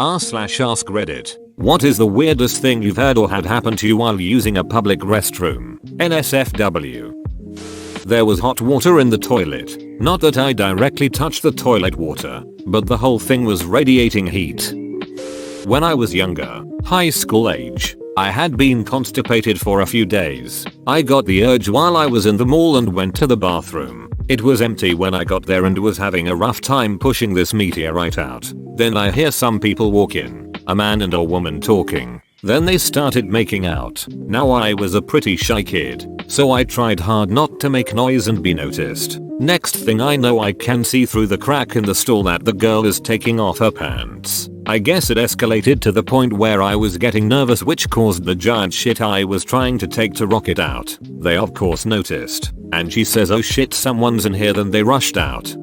r/AskReddit. What is the weirdest thing you've heard or had happen to you while using a public restroom? NSFW. There was hot water in the toilet. Not that I directly touched the toilet water, but the whole thing was radiating heat. When I was younger, high school age, I had been constipated for a few days. I got the urge while I was in the mall and went to the bathroom. It was empty when I got there and was having a rough time pushing this meteorite out. Then I hear some people walk in, a man and a woman talking. Then they started making out. Now I was a pretty shy kid, so I tried hard not to make noise and be noticed. Next thing I know, I can see through the crack in the stall that the girl is taking off her pants. I guess it escalated to the point where I was getting nervous, which caused the giant shit I was trying to take to rock it out. They of course noticed, and she says, "Oh shit, someone's in here," then they rushed out.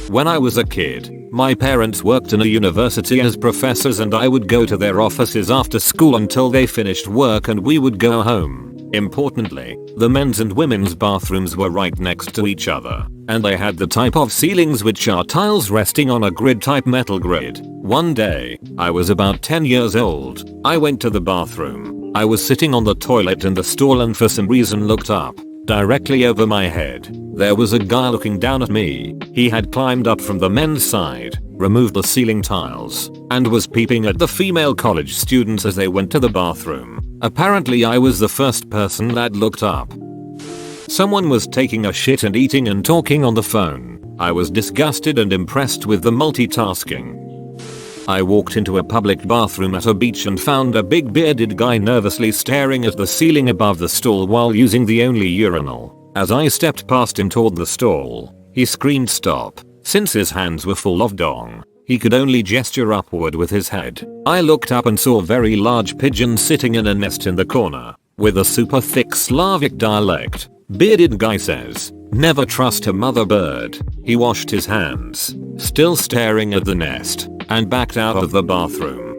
When I was a kid, my parents worked in a university as professors, and I would go to their offices after school until they finished work and we would go home. Importantly, the men's and women's bathrooms were right next to each other, and they had the type of ceilings which are tiles resting on a grid type metal grid. One day, I was about 10 years old. I went to the bathroom. I was sitting on the toilet in the stall and for some reason looked up. Directly over my head, there was a guy looking down at me. He had climbed up from the men's side, removed the ceiling tiles, and was peeping at the female college students as they went to the bathroom. Apparently I was the first person that looked up. Someone was taking a shit and eating and talking on the phone. I was disgusted and impressed with the multitasking. I walked into a public bathroom at a beach and found a big bearded guy nervously staring at the ceiling above the stall while using the only urinal. As I stepped past him toward the stall, he screamed stop. Since his hands were full of dong, he could only gesture upward with his head. I looked up and saw a very large pigeon sitting in a nest in the corner, with a super thick Slavic dialect. Bearded guy says, "Never trust a mother bird." He washed his hands, still staring at the nest, and backed out of the bathroom.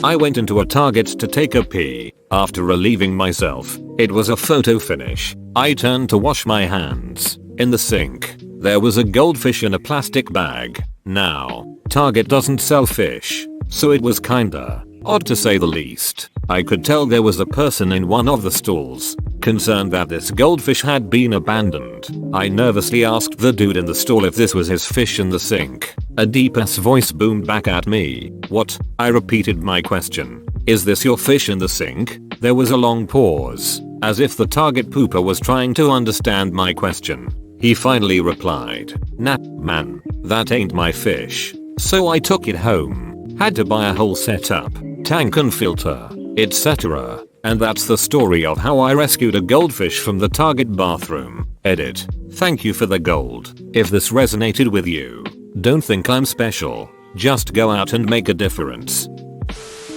I went into a Target to take a pee. After relieving myself, it was a photo finish. I turned to wash my hands. In the sink, there was a goldfish in a plastic bag. Now, Target doesn't sell fish, so it was kinda odd to say the least. I could tell there was a person in one of the stalls, concerned that this goldfish had been abandoned. I nervously asked the dude in the stall if this was his fish in the sink. A deep-ass voice boomed back at me. "What?" I repeated my question. "Is this your fish in the sink?" There was a long pause, as if the Target pooper was trying to understand my question. He finally replied, "Nah, man, that ain't my fish." So I took it home. Had to buy a whole setup, tank and filter, etc. And that's the story of how I rescued a goldfish from the Target bathroom. Edit. Thank you for the gold. If this resonated with you, don't think I'm special. Just go out and make a difference.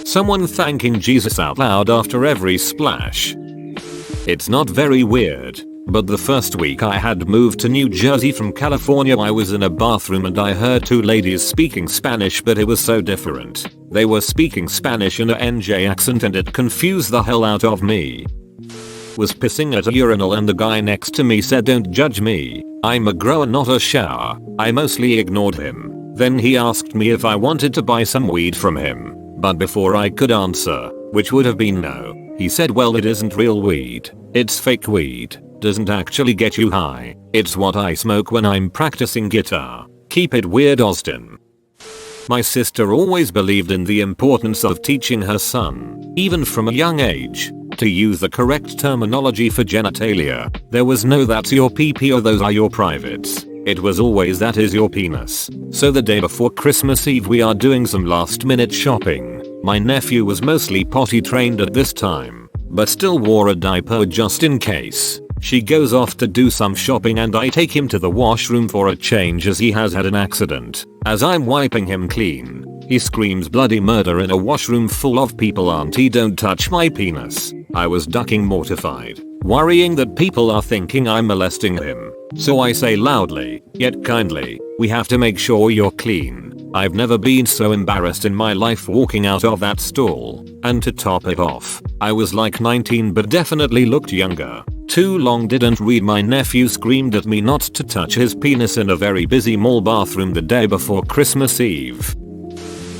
Someone thanking Jesus out loud after every splash. It's not very weird, but the first week I had moved to New Jersey from California, I was in a bathroom and I heard two ladies speaking Spanish, but it was so different. They were speaking Spanish in a NJ accent and it confused the hell out of me. Was pissing at a urinal and the guy next to me said, "Don't judge me. I'm a grower, not a shower." I mostly ignored him. Then he asked me if I wanted to buy some weed from him. But before I could answer, which would have been no, he said, "Well, it isn't real weed. It's fake weed. Doesn't actually get you high. It's what I smoke when I'm practicing guitar. Keep it weird, Austin." My sister always believed in the importance of teaching her son, even from a young age, to use the correct terminology for genitalia. There was no "that's your pee-pee" or "those are your privates." It was always "that is your penis." So the day before Christmas Eve, we are doing some last minute shopping. My nephew was mostly potty trained at this time, but still wore a diaper just in case. She goes off to do some shopping and I take him to the washroom for a change as he has had an accident. As I'm wiping him clean, he screams bloody murder in a washroom full of people. "Auntie, don't touch my penis." I was ducking, mortified, worrying that people are thinking I'm molesting him. So I say loudly, yet kindly, "We have to make sure you're clean." I've never been so embarrassed in my life walking out of that stall. And to top it off, I was like 19 but definitely looked younger. Too long didn't read. My nephew screamed at me not to touch his penis in a very busy mall bathroom the day before Christmas Eve.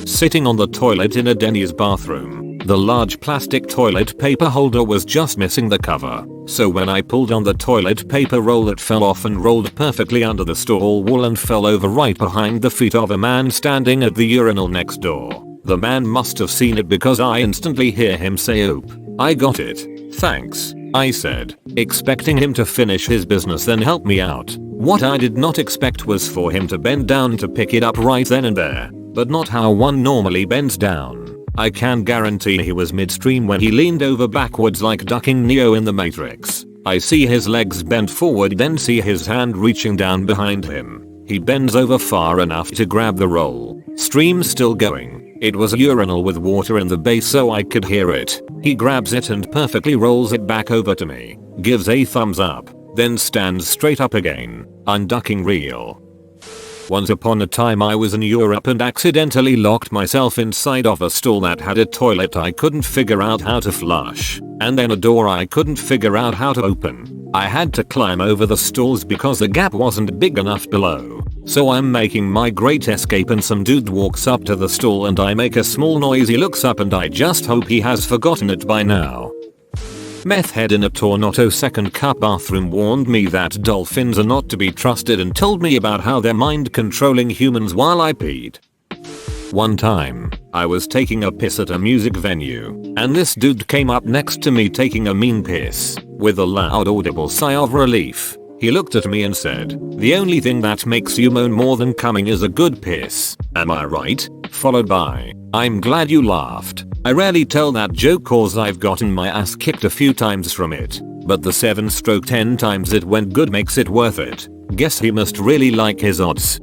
Sitting on the toilet in a Denny's bathroom, the large plastic toilet paper holder was just missing the cover. So when I pulled on the toilet paper roll, it fell off and rolled perfectly under the stall wall and fell over right behind the feet of a man standing at the urinal next door. The man must have seen it because I instantly hear him say, "Oop, I got it. Thanks," I said, expecting him to finish his business then help me out. What I did not expect was for him to bend down to pick it up right then and there, but not how one normally bends down. I can guarantee he was midstream when he leaned over backwards like ducking Neo in the Matrix. I see his legs bent forward, then see his hand reaching down behind him. He bends over far enough to grab the roll. Stream still going. It was a urinal with water in the base so I could hear it. He grabs it and perfectly rolls it back over to me. Gives a thumbs up. Then stands straight up again. Unducking real. Once upon a time I was in Europe and accidentally locked myself inside of a stall that had a toilet I couldn't figure out how to flush, and then a door I couldn't figure out how to open. I had to climb over the stalls because the gap wasn't big enough below. So I'm making my great escape and some dude walks up to the stall and I make a small noise. He looks up and I just hope he has forgotten it by now. Meth head in a Tornado second cup bathroom warned me that dolphins are not to be trusted and told me about how they're mind controlling humans while I peed. One time, I was taking a piss at a music venue, and this dude came up next to me taking a mean piss. With a loud audible sigh of relief, he looked at me and said, "The only thing that makes you moan more than coming is a good piss. Am I right?" Followed by, "I'm glad you laughed. I rarely tell that joke cause I've gotten my ass kicked a few times from it, but the 7/10 times it went good makes it worth it. Guess he must really like his odds."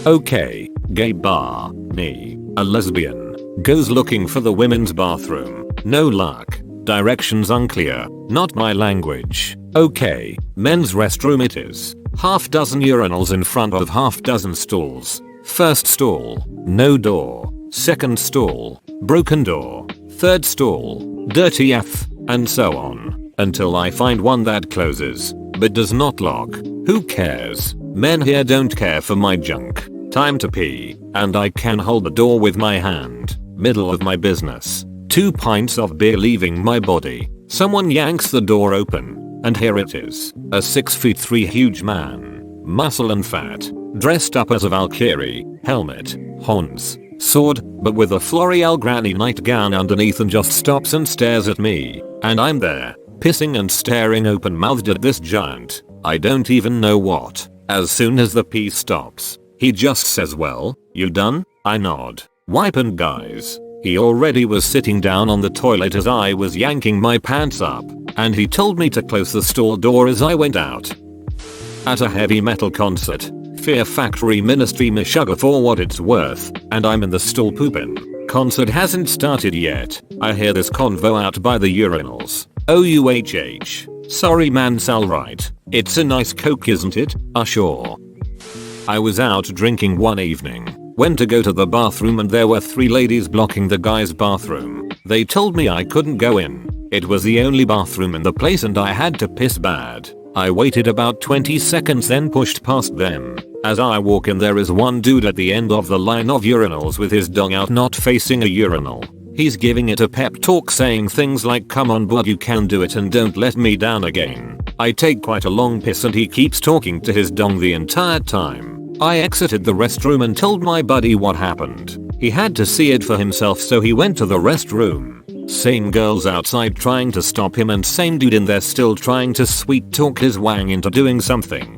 Okay, gay bar, me, a lesbian, goes looking for the women's bathroom. No luck. Directions unclear. Not my language. Okay, men's restroom it is. Half dozen urinals in front of half dozen stalls. First stall, no door. Second stall, broken door. Third stall, dirty F, and so on. Until I find one that closes, but does not lock. Who cares? Men here don't care for my junk. Time to pee, and I can hold the door with my hand. Middle of my business. 2 pints of beer leaving my body. Someone yanks the door open, and here it is. A 6'3" huge man. Muscle and fat. Dressed up as a Valkyrie. Helmet. Horns. Sword, but with a L'Oreal granny nightgown underneath, and just stops and stares at me. And I'm there, pissing and staring open-mouthed at this giant. I don't even know what. As soon as the pee stops, he just says, "Well, you done?" I nod. Wiping guys. He already was sitting down on the toilet as I was yanking my pants up, and he told me to close the stall door as I went out. At a heavy metal concert, Fear Factory Ministry Meshuggah for what it's worth, and I'm in the stall pooping. Concert hasn't started yet. I hear this convo out by the urinals. OUHH. Sorry man's alright. It's a nice coke isn't it? Sure. I was out drinking one evening. Went to go to the bathroom and there were 3 ladies blocking the guy's bathroom. They told me I couldn't go in. It was the only bathroom in the place and I had to piss bad. I waited about 20 seconds then pushed past them. As I walk in there is one dude at the end of the line of urinals with his dong out not facing a urinal. He's giving it a pep talk saying things like "Come on bud, you can do it and don't let me down again." I take quite a long piss and he keeps talking to his dong the entire time. I exited the restroom and told my buddy what happened. He had to see it for himself so he went to the restroom. Same girls outside trying to stop him and same dude in there still trying to sweet talk his wang into doing something.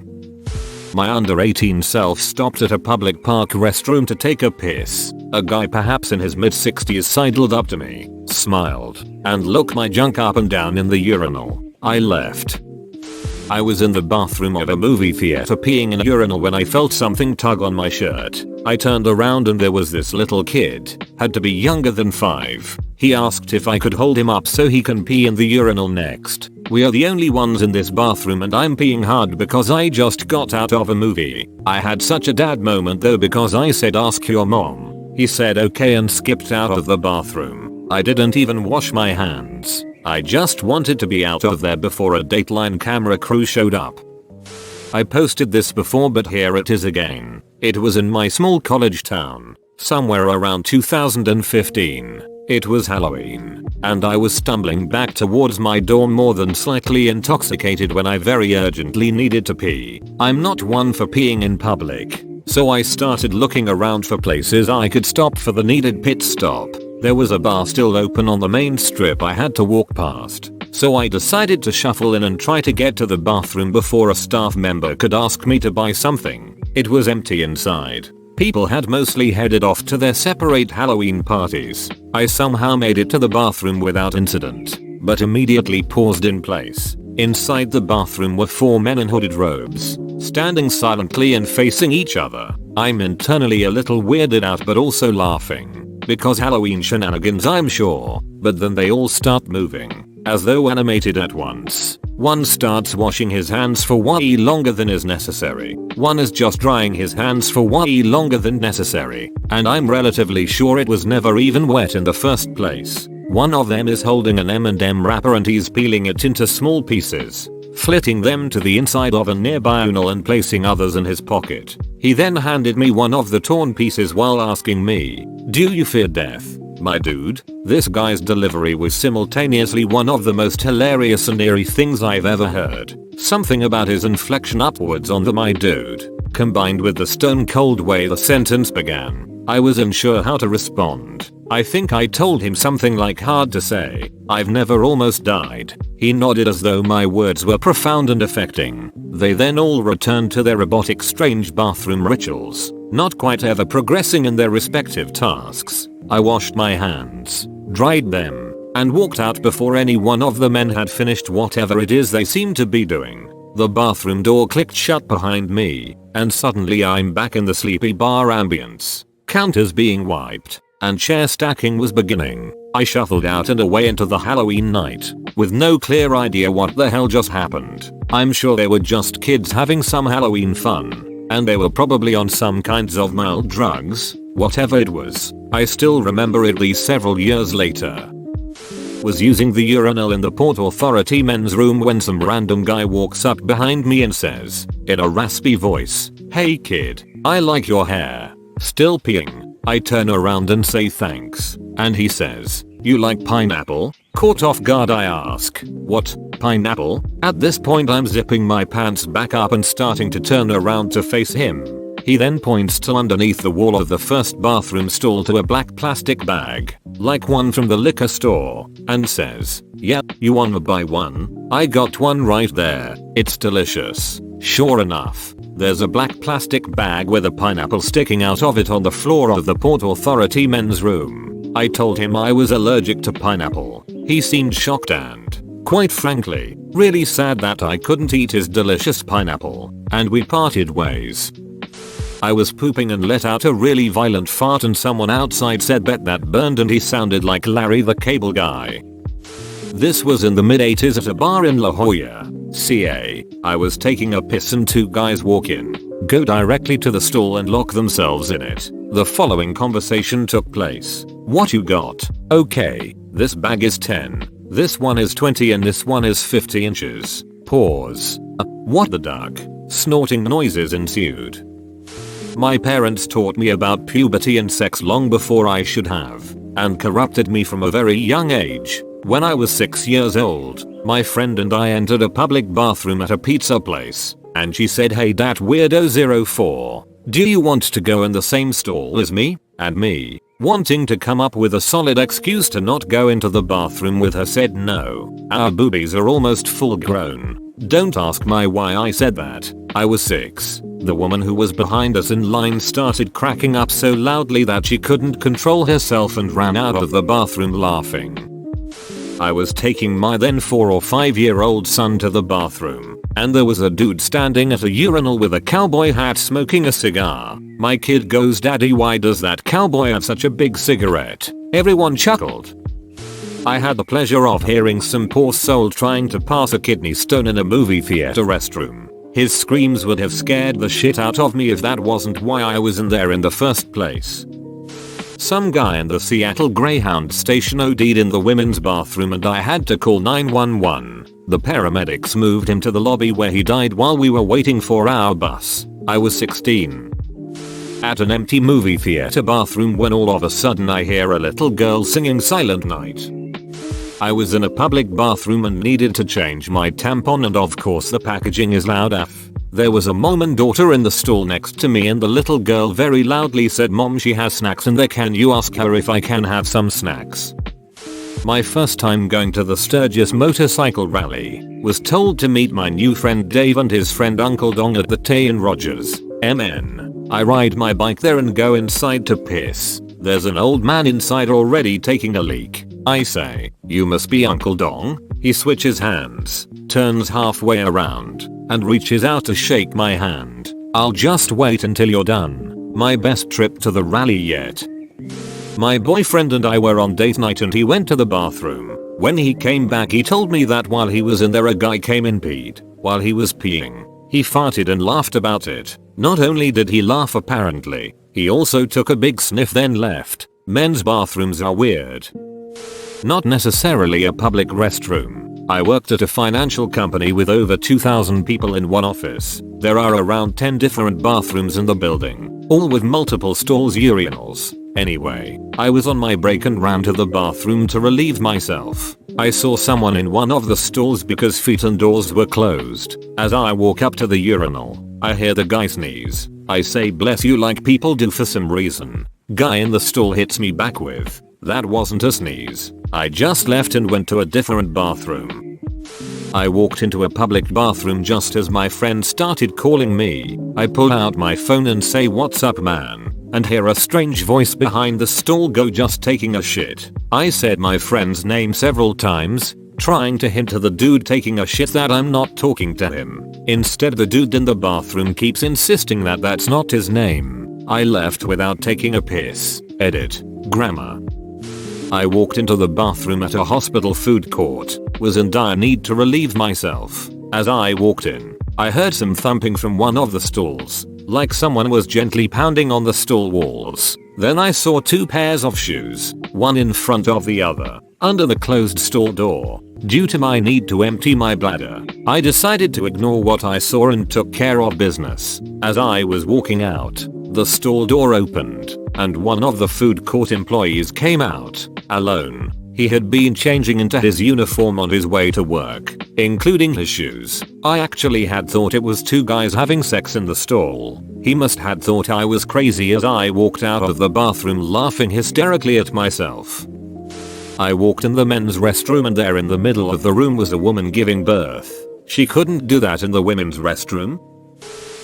My under 18 self stopped at a public park restroom to take a piss. A guy perhaps in his mid-60s sidled up to me, smiled, and looked my junk up and down in the urinal. I left. I was in the bathroom of a movie theater peeing in a urinal when I felt something tug on my shirt. I turned around and there was this little kid, had to be younger than 5. He asked if I could hold him up so he can pee in the urinal next. We are the only ones in this bathroom and I'm peeing hard because I just got out of a movie. I had such a dad moment though because I said "Ask your mom." He said okay and skipped out of the bathroom. I didn't even wash my hands. I just wanted to be out of there before a Dateline camera crew showed up. I posted this before but here it is again. It was in my small college town. somewhere around 2015. It was Halloween, and I was stumbling back towards my dorm more than slightly intoxicated when I very urgently needed to pee. I'm not one for peeing in public, so I started looking around for places I could stop for the needed pit stop. There was a bar still open on the main strip I had to walk past, so I decided to shuffle in and try to get to the bathroom before a staff member could ask me to buy something. It was empty inside. People had mostly headed off to their separate Halloween parties. I somehow made it to the bathroom without incident, but immediately paused in place. Inside the bathroom were 4 men in hooded robes, standing silently and facing each other. I'm internally a little weirded out but also laughing, because Halloween shenanigans I'm sure, but then they all start moving, as though animated at once. One starts washing his hands for way longer than is necessary. One is just drying his hands for way longer than necessary, and I'm relatively sure it was never even wet in the first place. One of them is holding an M&M wrapper and he's peeling it into small pieces, flitting them to the inside of a nearby urinal and placing others in his pocket. He then handed me one of the torn pieces while asking me, "Do you fear death, my dude?" This guy's delivery was simultaneously one of the most hilarious and eerie things I've ever heard. Something about his inflection upwards on the "my dude," combined with the stone cold way the sentence began. I was unsure how to respond. I think I told him something like, "Hard to say, I've never almost died." He nodded as though my words were profound and affecting. They then all returned to their robotic strange bathroom rituals, not quite ever progressing in their respective tasks. I washed my hands, dried them, and walked out before any one of the men had finished whatever it is they seemed to be doing. The bathroom door clicked shut behind me, and suddenly I'm back in the sleepy bar ambience. Counters being wiped, and chair stacking was beginning. I shuffled out and away into the Halloween night, with no clear idea what the hell just happened. I'm sure they were just kids having some Halloween fun, and they were probably on some kinds of mild drugs. Whatever it was, I still remember it these several years later. Was using the urinal in the Port Authority men's room when some random guy walks up behind me and says, in a raspy voice, "Hey kid, I like your hair." Still peeing, I turn around and say thanks, and he says, "You like pineapple?" Caught off guard I ask, "What, pineapple?" At this point I'm zipping my pants back up and starting to turn around to face him. He then points to underneath the wall of the first bathroom stall to a black plastic bag, like one from the liquor store, and says, "Yep, you wanna buy one? I got one right there. It's delicious." Sure enough, there's a black plastic bag with a pineapple sticking out of it on the floor of the Port Authority men's room. I told him I was allergic to pineapple. He seemed shocked and, quite frankly, really sad that I couldn't eat his delicious pineapple, and we parted ways. I was pooping and let out a really violent fart and someone outside said bet that burned and he sounded like Larry the Cable Guy. This was in the mid-80s at a bar in La Jolla, CA. I was taking a piss and 2 guys walk in, go directly to the stall and lock themselves in it. The following conversation took place. "What you got?" "Okay, this bag is 10. This one is 20 and this one is 50 inches. Pause. What the duck?" Snorting noises ensued. My parents taught me about puberty and sex long before I should have, and corrupted me from a very young age. When I was 6 years old, my friend and I entered a public bathroom at a pizza place, and she said, "Hey dat weirdo 04, do you want to go in the same stall as me?" And me, wanting to come up with a solid excuse to not go into the bathroom with her, said no. Our boobies are almost full grown. Don't ask me why I said that. I was 6. The woman who was behind us in line started cracking up so loudly that she couldn't control herself and ran out of the bathroom laughing. I was taking my then 4 or 5-year-old son to the bathroom, and there was a dude standing at a urinal with a cowboy hat smoking a cigar. My kid goes, "Daddy, why does that cowboy have such a big cigarette?" Everyone chuckled. I had the pleasure of hearing some poor soul trying to pass a kidney stone in a movie theater restroom. His screams would have scared the shit out of me if that wasn't why I was in there in the first place. Some guy in the Seattle Greyhound station OD'd in the women's bathroom and I had to call 911. The paramedics moved him to the lobby where he died while we were waiting for our bus. I was 16. At an empty movie theater bathroom when all of a sudden I hear a little girl singing Silent Night. I was in a public bathroom and needed to change my tampon, and of course the packaging is loud AF. There was a mom and daughter in the stall next to me, and the little girl very loudly said, "Mom, she has snacks in there, can you ask her if I can have some snacks?" My first time going to the Sturgis motorcycle rally, was told to meet my new friend Dave and his friend Uncle Dong at the Tay in Rogers, MN. I ride my bike there and go inside to piss. There's an old man inside already taking a leak. I say, "You must be Uncle Dong." He switches hands, turns halfway around, and reaches out to shake my hand. "I'll just wait until you're done." My best trip to the rally yet. My boyfriend and I were on date night and he went to the bathroom. When he came back he told me that while he was in there a guy came in peed. While he was peeing, he farted and laughed about it. Not only did he laugh apparently, he also took a big sniff then left. Men's bathrooms are weird. Not necessarily a public restroom. I worked at a financial company with over 2,000 people in one office. There are around 10 different bathrooms in the building, all with multiple stalls, urinals. Anyway, I was on my break and ran to the bathroom to relieve myself. I saw someone in one of the stalls because feet and doors were closed. As I walk up to the urinal, I hear the guy sneeze. I say, "Bless you," like people do for some reason. Guy in the stall hits me back with, "That wasn't a sneeze." I just left and went to a different bathroom. I walked into a public bathroom just as my friend started calling me. I pull out my phone and say, "What's up, man?" and hear a strange voice behind the stall go, "Just taking a shit." I said my friend's name several times, trying to hint to the dude taking a shit that I'm not talking to him. Instead the dude in the bathroom keeps insisting that that's not his name. I left without taking a piss. Edit. Grammar. I walked into the bathroom at a hospital food court, was in dire need to relieve myself. As I walked in, I heard some thumping from one of the stalls, like someone was gently pounding on the stall walls. Then I saw two pairs of shoes, one in front of the other, under the closed stall door. Due to my need to empty my bladder, I decided to ignore what I saw and took care of business. As I was walking out, the stall door opened, and one of the food court employees came out, alone. He had been changing into his uniform on his way to work, including his shoes. I actually had thought it was two guys having sex in the stall. He must had thought I was crazy as I walked out of the bathroom laughing hysterically at myself. I walked in the men's restroom and there in the middle of the room was a woman giving birth. She couldn't do that in the women's restroom.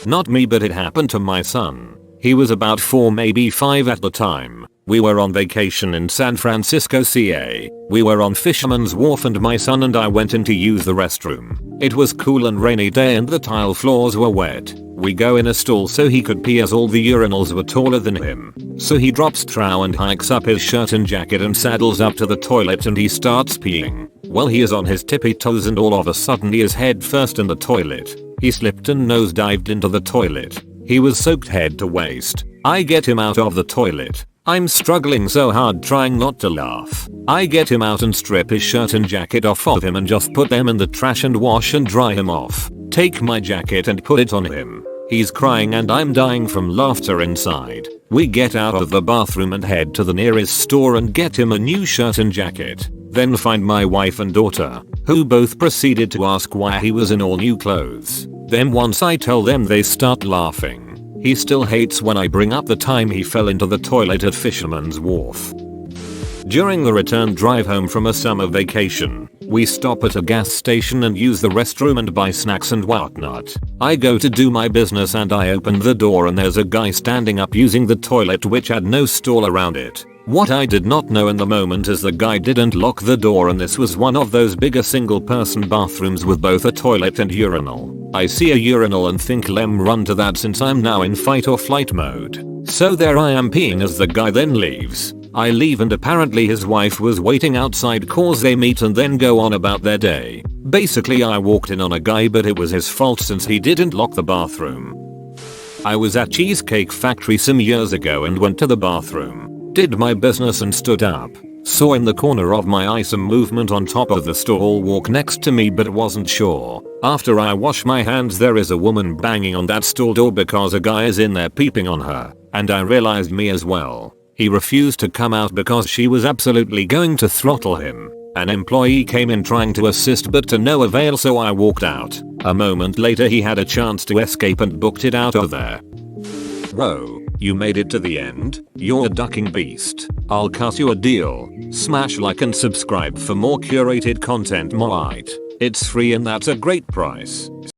Not me, but it happened to my son. He was about 4, maybe 5 at the time. We were on vacation in San Francisco, CA. We were on Fisherman's Wharf and my son and I went in to use the restroom. It was cool and rainy day and the tile floors were wet. We go in a stall so he could pee as all the urinals were taller than him. So he drops trow and hikes up his shirt and jacket and saddles up to the toilet and he starts peeing. Well, he is on his tippy toes and all of a sudden he is head first in the toilet. He slipped and nosedived into the toilet. He was soaked head to waist. I get him out of the toilet. I'm struggling so hard trying not to laugh. I get him out and strip his shirt and jacket off of him and just put them in the trash and wash and dry him off. Take my jacket and put it on him. He's crying and I'm dying from laughter inside. We get out of the bathroom and head to the nearest store and get him a new shirt and jacket. Then find my wife and daughter, who both proceeded to ask why he was in all new clothes. Then once I tell them they start laughing. He still hates when I bring up the time he fell into the toilet at Fisherman's Wharf. During the return drive home from a summer vacation, we stop at a gas station and use the restroom and buy snacks and whatnot. I go to do my business and I open the door and there's a guy standing up using the toilet which had no stall around it. What I did not know in the moment is the guy didn't lock the door and this was one of those bigger single person bathrooms with both a toilet and urinal. I see a urinal and think lem run to that since I'm now in fight or flight mode. So there I am peeing as the guy then leaves. I leave and apparently his wife was waiting outside cause they meet and then go on about their day. Basically I walked in on a guy but it was his fault since he didn't lock the bathroom. I was at Cheesecake Factory some years ago and went to the bathroom. Did my business and stood up. Saw in the corner of my eye some movement on top of the stall walk next to me but wasn't sure. After I wash my hands there is a woman banging on that stall door because a guy is in there peeping on her. and I realized me as well. He refused to come out because she was absolutely going to throttle him. An employee came in trying to assist but to no avail, so I walked out. A moment later he had a chance to escape and booked it out of there. Bro, you made it to the end? You're a ducking beast. I'll cut you a deal. Smash like and subscribe for more curated content. It's free and that's a great price.